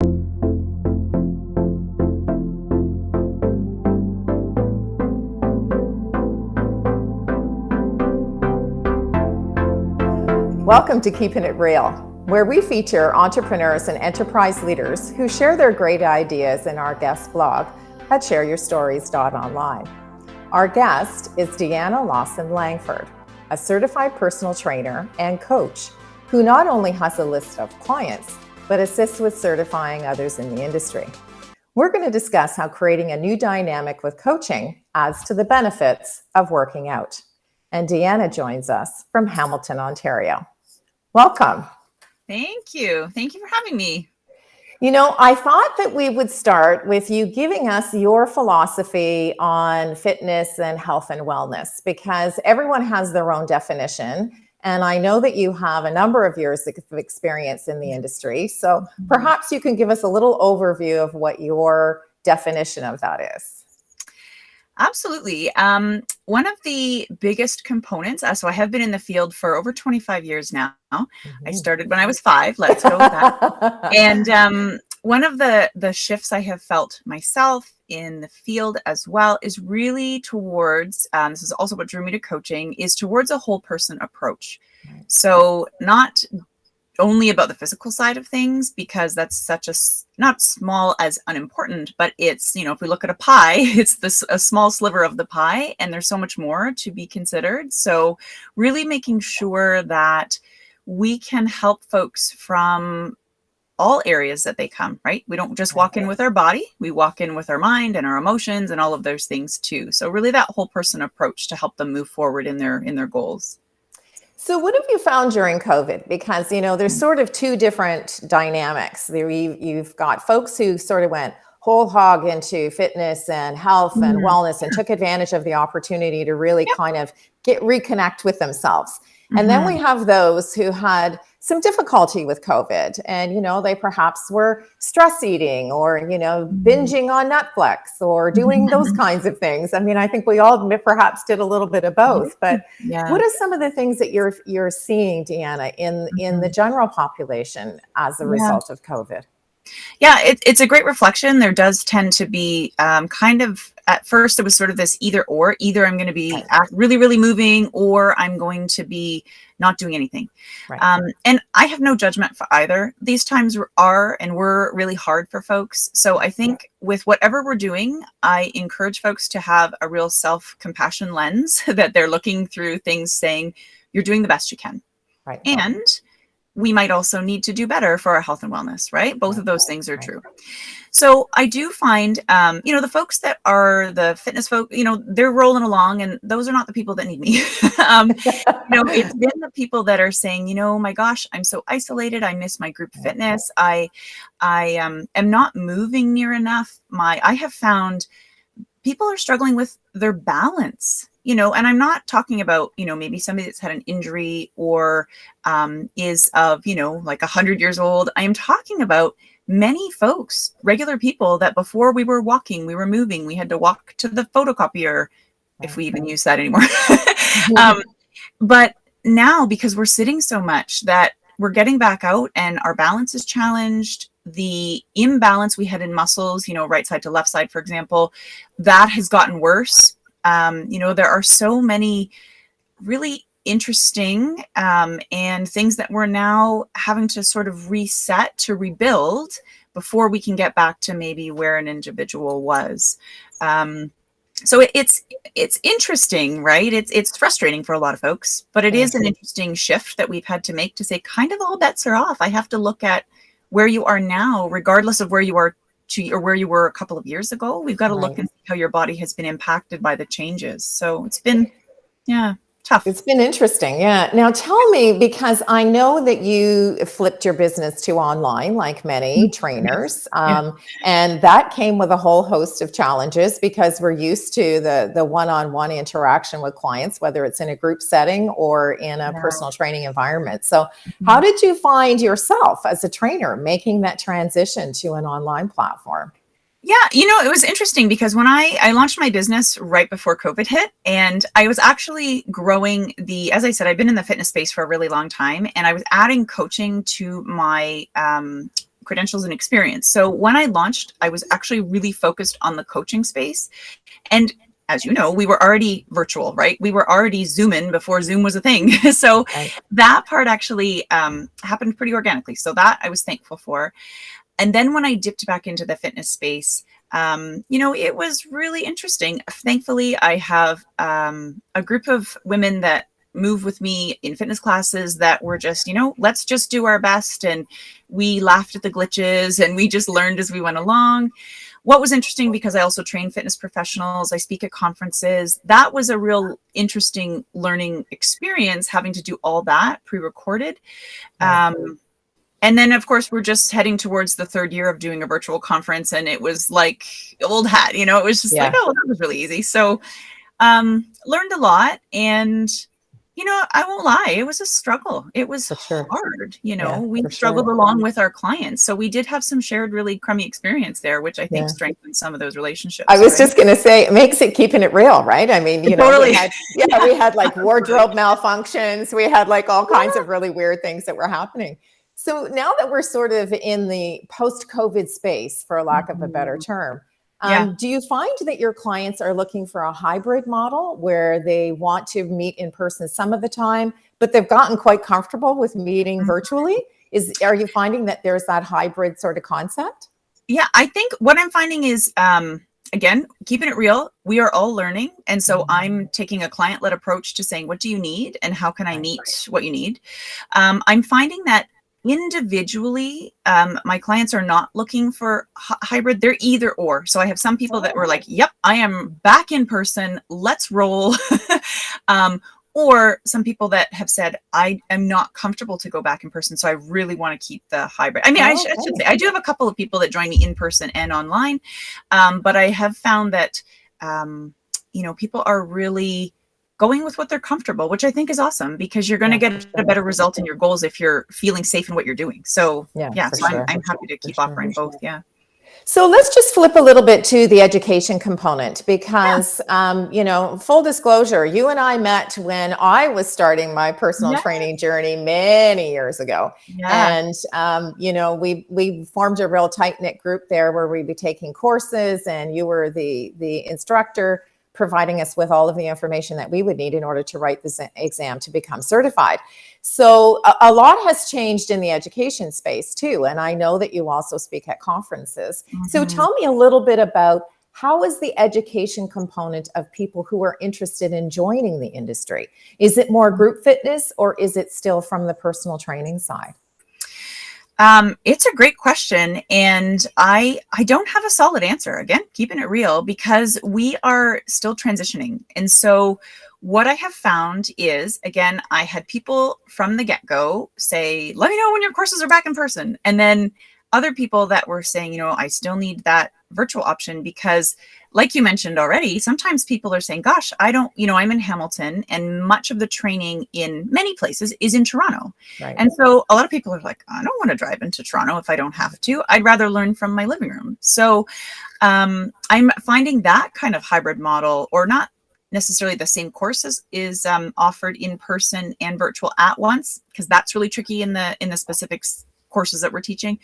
Welcome to Keepin' It Real, where we feature entrepreneurs and enterprise leaders who share their great ideas in our guest blog at shareyourstories.online. Our guest is Deanna Lawson-Langford, a certified personal trainer and coach who not only has a list of clients, but assists with certifying others in the industry. We're going to discuss how creating a new dynamic with coaching adds to the benefits of working out. And Deanna joins us from Hamilton, Ontario. Welcome. Thank you. Thank you for having me. You know, I thought that we would start with you giving us your philosophy on fitness and health and wellness, because everyone has their own definition. And I know that you have a number of years of experience in the industry. So perhaps you can give us a little overview of what your definition of that is. Absolutely. One of the biggest components, so I have been in the field for over 25 years now. I started when I was 5. Let's go with that. And one of the shifts I have felt myself in the field as well is really towards, this is also what drew me to coaching, is towards a whole person approach. So not only about the physical side of things, because that's such not small as unimportant, but it's, if we look at a pie, it's a small sliver of the pie, and there's so much more to be considered. So really making sure that we can help folks from all areas that they come, right? We don't just walk in with our body, we walk in with our mind and our emotions and all of those things too. So really that whole person approach to help them move forward in their goals. So what have you found during COVID? Because, there's sort of two different dynamics. You've got folks who sort of went whole hog into fitness and health and wellness and took advantage of the opportunity to really kind of reconnect with themselves. And then we have those who had some difficulty with COVID and, they perhaps were stress eating or, binging on Netflix or doing those kinds of things. I mean, I think we all perhaps did a little bit of both, but what are some of the things that you're seeing, Deanna, in the general population as a result of COVID? Yeah, it's a great reflection. There does tend to be kind of, at first it was sort of this either or, either I'm going to be really, really moving or I'm going to be not doing anything. Right. And I have no judgment for either. These times were really hard for folks. So I think with whatever we're doing, I encourage folks to have a real self-compassion lens that they're looking through things saying, you're doing the best you can. Right. And we might also need to do better for our health and wellness, right? Both of those things are true. So I do find, the folks that are the fitness folk, they're rolling along, and those are not the people that need me. It's been the people that are saying, my gosh, I'm so isolated. I miss my group fitness. I am not moving near enough. I have found people are struggling with their balance. And I'm not talking about, maybe somebody that's had an injury or is of, like 100 years old. I am talking about many folks, regular people that before we were walking, we were moving, we had to walk to the photocopier, if we even use that anymore. But now, because we're sitting so much, that we're getting back out and our balance is challenged. The imbalance we had in muscles, right side to left side, for example, that has gotten worse. There are so many really interesting and things that we're now having to sort of reset to rebuild before we can get back to maybe where an individual was. So it's interesting, right? It's frustrating for a lot of folks, but it is an interesting shift that we've had to make to say kind of all bets are off. I have to look at where you are now, regardless of where you are or where you were a couple of years ago. We've got to look and see how your body has been impacted by the changes. So it's been, tough. It's been interesting. Yeah. Now tell me, because I know that you flipped your business to online like many trainers. And that came with a whole host of challenges because we're used to the one-on-one interaction with clients, whether it's in a group setting or in a personal training environment. So how did you find yourself as a trainer making that transition to an online platform? Yeah, it was interesting because when I launched my business right before COVID hit, and I was actually growing as I said, I've been in the fitness space for a really long time, and I was adding coaching to my credentials and experience. So when I launched, I was actually really focused on the coaching space. And as you know, we were already virtual, right? We were already Zooming before Zoom was a thing. So that part actually happened pretty organically. So that I was thankful for. And then when I dipped back into the fitness space, it was really interesting. Thankfully, I have a group of women that move with me in fitness classes that were just, let's just do our best. And we laughed at the glitches and we just learned as we went along. What was interesting, because I also train fitness professionals, I speak at conferences, that was a real interesting learning experience, having to do all that pre-recorded. And then, of course, we're just heading towards the third year of doing a virtual conference. And it was like old hat, it was just like, oh, that was really easy. So learned a lot. And, I won't lie, it was a struggle. It was hard. We struggled along with our clients. So we did have some shared really crummy experience there, which I think strengthened some of those relationships. I was just going to say, it makes it keeping it real, right? I mean, totally. we had like wardrobe malfunctions. We had like all kinds of really weird things that were happening. So now that we're sort of in the post-COVID space, for lack of a better term, do you find that your clients are looking for a hybrid model where they want to meet in person some of the time, but they've gotten quite comfortable with meeting virtually? Are you finding that there's that hybrid sort of concept? Yeah, I think what I'm finding is, again, keeping it real, we are all learning. And so I'm taking a client-led approach to saying, what do you need? And how can I meet what you need? I'm finding that individually, my clients are not looking for hybrid. They're either or. So I have some people that were like, yep, I am back in person. Let's roll. Or some people that have said, I am not comfortable to go back in person. So I really want to keep the hybrid. I mean, I should say, I do have a couple of people that join me in person and online. But I have found that, people are really going with what they're comfortable, which I think is awesome, because you're going to get a better result in your goals if you're feeling safe in what you're doing. So I'm happy to keep offering both. Yeah. So let's just flip a little bit to the education component, because, full disclosure, you and I met when I was starting my personal training journey many years ago. And, we formed a real tight knit group there where we'd be taking courses, and you were the instructor, providing us with all of the information that we would need in order to write this exam to become certified. So a lot has changed in the education space too. And I know that you also speak at conferences. So tell me a little bit about, how is the education component of people who are interested in joining the industry? Is it more group fitness, or is it still from the personal training side? It's a great question. And I don't have a solid answer, again, keeping it real, because we are still transitioning. And so what I have found is, again, I had people from the get-go say, let me know when your courses are back in person. And then other people that were saying, I still need that virtual option, because like you mentioned already, sometimes people are saying, gosh, I don't, I'm in Hamilton, and much of the training in many places is in Toronto. Right. And so a lot of people are like, I don't want to drive into Toronto if I don't have to. I'd rather learn from my living room. So I'm finding that kind of hybrid model, or not necessarily the same courses, is offered in person and virtual at once, because that's really tricky in the specific courses that we're teaching.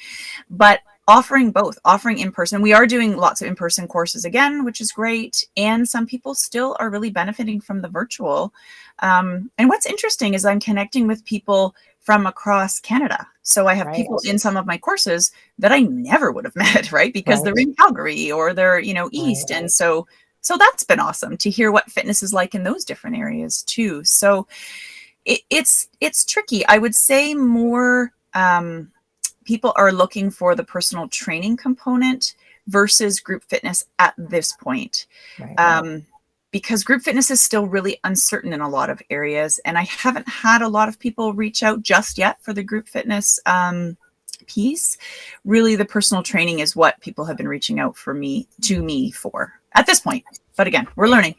But offering both, offering in person. We are doing lots of in-person courses again, which is great. And some people still are really benefiting from the virtual. And what's interesting is I'm connecting with people from across Canada. So I have people in some of my courses that I never would have met, right? Because they're in Calgary, or they're, east. And so that's been awesome to hear what fitness is like in those different areas too. So it's tricky. I would say more, people are looking for the personal training component versus group fitness at this point. Because group fitness is still really uncertain in a lot of areas. And I haven't had a lot of people reach out just yet for the group fitness piece. Really, the personal training is what people have been reaching out to me for at this point. But again, we're learning.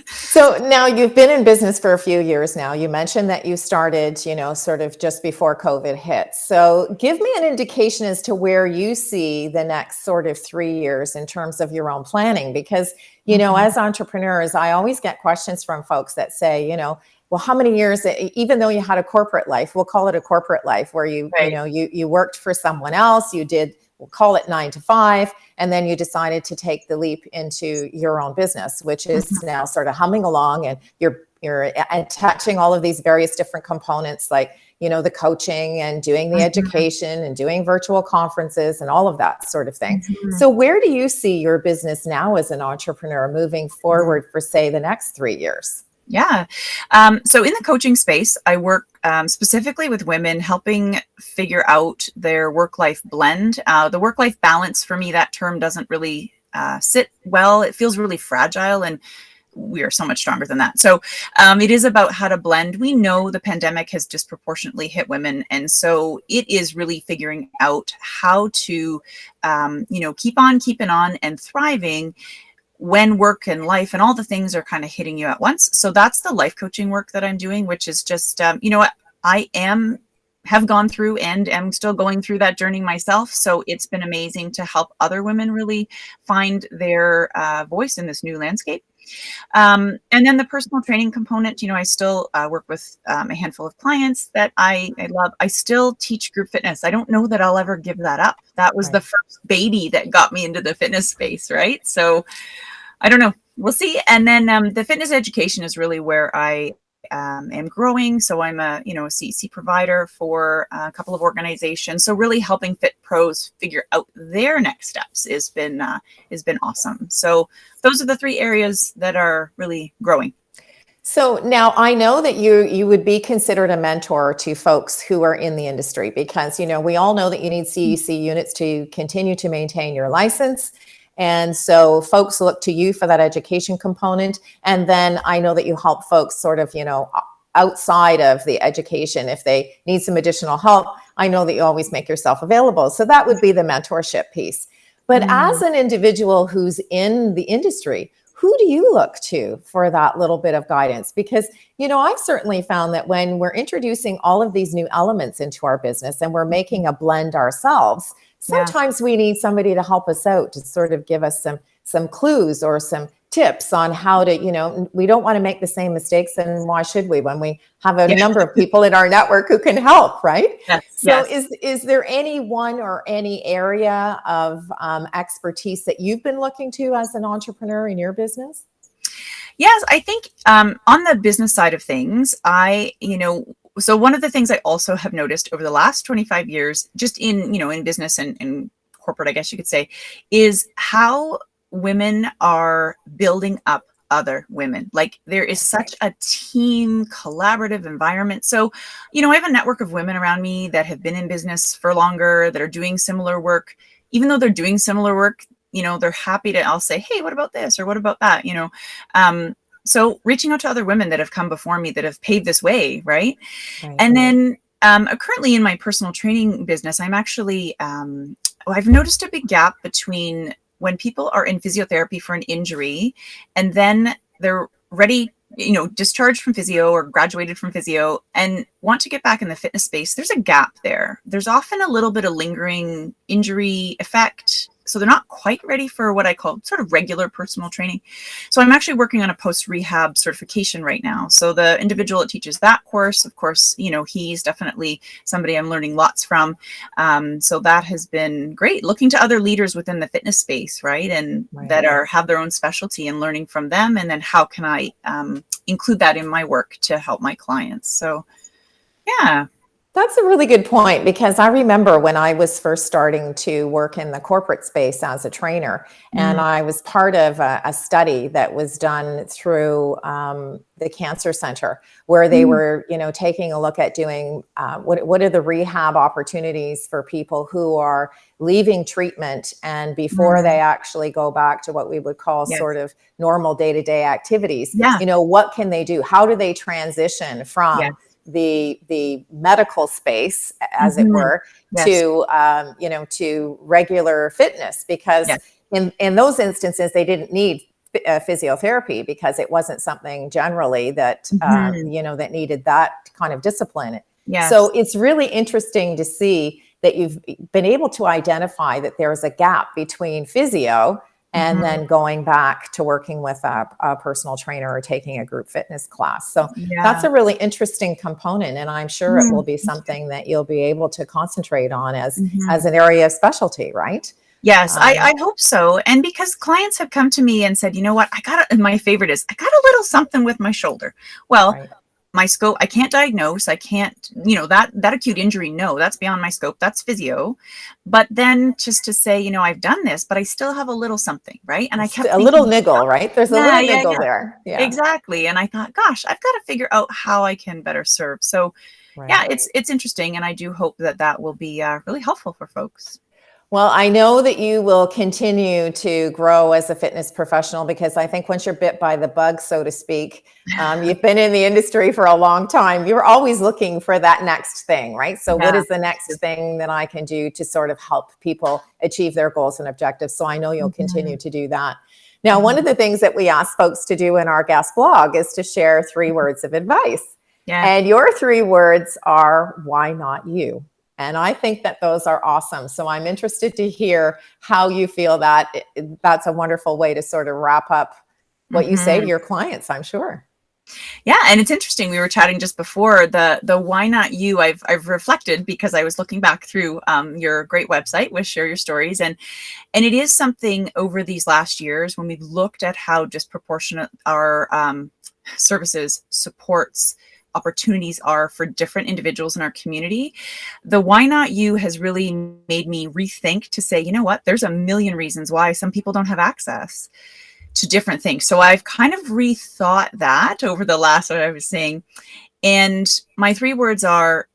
So now you've been in business for a few years now. You mentioned that you started, sort of just before COVID hit. So give me an indication as to where you see the next sort of 3 years in terms of your own planning. Because, as entrepreneurs, I always get questions from folks that say, well, how many years, even though you had a corporate life, we'll call it a corporate life where you know, you worked for someone else, you did, we'll call it 9 to 5, and then you decided to take the leap into your own business, which is now sort of humming along, and you're attaching all of these various different components, like, you know, the coaching and doing the education and doing virtual conferences and all of that sort of thing. So where do you see your business now as an entrepreneur moving forward for, say, the next 3 years? Yeah. So in the coaching space, I work specifically with women, helping figure out their work-life blend. The work-life balance, for me, that term doesn't really sit well. It feels really fragile, and we are so much stronger than that. So it is about how to blend. We know the pandemic has disproportionately hit women. And so it is really figuring out how to, you know, keep on keeping on and thriving when work and life and all the things are kind of hitting you at once. So that's the life coaching work that I'm doing, which is just, you know, have gone through and am still going through that journey myself. So it's been amazing to help other women really find their voice in this new landscape. And then the personal training component, you know, I still work with a handful of clients that I love. I still teach group fitness. I don't know that I'll ever give that up. That was the first baby that got me into the fitness space, right? So I don't know. We'll see. And then the fitness education is really where I am growing. So I'm a, you know, a CEC provider for a couple of organizations. So really helping fit pros figure out their next steps has been awesome. So those are the 3 areas that are really growing. So now I know that you would be considered a mentor to folks who are in the industry, because, you know, we all know that you need CEC units to continue to maintain your license. And so folks look to you for that education component. And then I know that you help folks sort of, you know, outside of the education. If they need some additional help, I know that you always make yourself available. So that would be the mentorship piece. But as an individual who's in the industry, who do you look to for that little bit of guidance? Because, you know, I've certainly found that when we're introducing all of these new elements into our business and we're making a blend ourselves, sometimes we need somebody to help us out, to sort of give us some clues or some tips on how to, you know, we don't want to make the same mistakes, and why should we when we have a number of people in our network who can help, right? So is there any one or any area of expertise that you've been looking to as an entrepreneur in your business? Yes, I think on the business side of things, so one of the things I also have noticed over the last 25 years, just in, you know, in business and corporate, I guess you could say, is how women are building up other women. Like, there is such a team collaborative environment. So, you know, I have a network of women around me that have been in business for longer, that are doing similar work. Even though they're doing similar work, you know, they're happy to, I'll say, hey, what about this? Or what about that? You know, so reaching out to other women that have come before me, that have paved this way, right? And then currently in my personal training business, I'm actually, I've noticed a big gap between when people are in physiotherapy for an injury and then they're ready, you know, discharged from physio or graduated from physio and want to get back in the fitness space. There's a gap there. There's often a little bit of lingering injury effect. So they're not quite ready for what I call sort of regular personal training. So I'm actually working on a post-rehab certification right now. So the individual that teaches that course, of course, you know, he's definitely somebody I'm learning lots from. So that has been great, looking to other leaders within the fitness space, right? And that have their own specialty, and learning from them. And then how can I include that in my work to help my clients? So yeah. That's a really good point, because I remember when I was first starting to work in the corporate space as a trainer, and I was part of a study that was done through the Cancer Center, where they were, you know, taking a look at doing what are the rehab opportunities for people who are leaving treatment and before they actually go back to what we would call sort of normal day-to-day activities. You know, what can they do? How do they transition from the medical space, as it were, to you know, to regular fitness? Because in those instances they didn't need physiotherapy, because it wasn't something generally that you know, that needed that kind of discipline. So it's really interesting to see that you've been able to identify that there's a gap between physio and then going back to working with a personal trainer or taking a group fitness class. So that's a really interesting component, and I'm sure it will be something that you'll be able to concentrate on as an area of specialty, right? Yes, I hope so. And because clients have come to me and said, you know what, my favorite is, I got a little something with my shoulder. Well, my scope, I can't diagnose. I can't, that acute injury. No, that's beyond my scope. That's physio. But then just to say, I've done this, but I still have a little something, right? And I kept a little niggle, right? There's a little niggle there. Yeah, exactly. And I thought, gosh, I've got to figure out how I can better serve. So yeah, it's interesting. And I do hope that will be really helpful for folks. Well, I know that you will continue to grow as a fitness professional, because I think once you're bit by the bug, so to speak, you've been in the industry for a long time. You're always looking for that next thing, right? So what is the next thing that I can do to sort of help people achieve their goals and objectives? So I know you'll continue to do that. Now, one of the things that we ask folks to do in our guest blog is to share 3 words of advice. And your 3 words are, why not you? And I think that those are awesome. So I'm interested to hear how you feel that that's a wonderful way to sort of wrap up what you say to your clients, I'm sure. Yeah. And it's interesting. We were chatting just before the why not you. I've reflected, because I was looking back through your great website with Share Your Stories. And it is something over these last years when we've looked at how disproportionate our services, supports, opportunities are for different individuals in our community. The why not you has really made me rethink to say, you know what, there's a million reasons why some people don't have access to different things. So I've kind of rethought that over the last, what I was saying. And my 3 words are,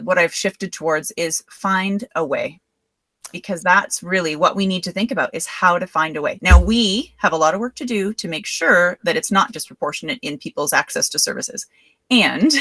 what I've shifted towards is find a way. Because that's really what we need to think about, is how to find a way. Now, we have a lot of work to do to make sure that it's not disproportionate in people's access to services. And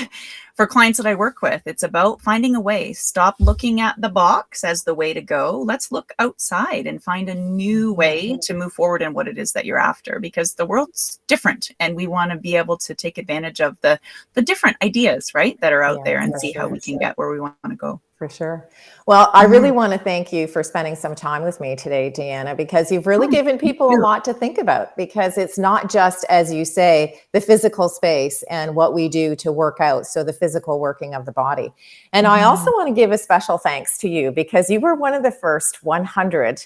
for clients that I work with, it's about finding a way. Stop looking at the box as the way to go. Let's look outside and find a new way to move forward in what it is that you're after, because the world's different and we want to be able to take advantage of the different ideas, right, that are out there, and see how we can get where we want to go. For sure. Well, I really want to thank you for spending some time with me today, Deanna, because you've really given people a lot to think about, because it's not just, as you say, the physical space and what we do to work out. So the physical working of the body. And I also want to give a special thanks to you, because you were one of the first 100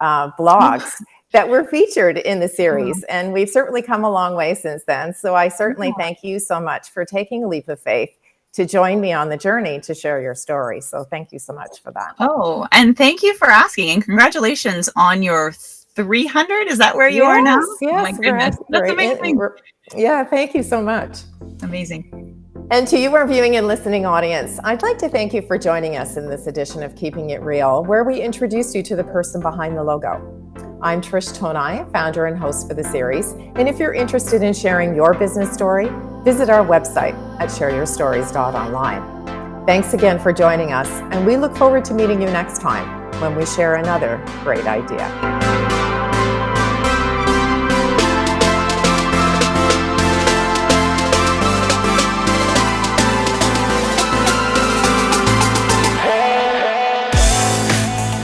blogs that were featured in the series. And we've certainly come a long way since then. So I certainly thank you so much for taking a leap of faith to join me on the journey to share your story. So thank you so much for that. Oh, and thank you for asking, and congratulations on your 300. Is that where you are now? Yes, oh my goodness. That's amazing. Yeah, thank you so much. Amazing. And to you, our viewing and listening audience, I'd like to thank you for joining us in this edition of Keeping It Real, where we introduce you to the person behind the logo. I'm Trish Tonai, founder and host for the series. And if you're interested in sharing your business story, visit our website at shareyourstories.online. Thanks again for joining us, and we look forward to meeting you next time when we share another great idea.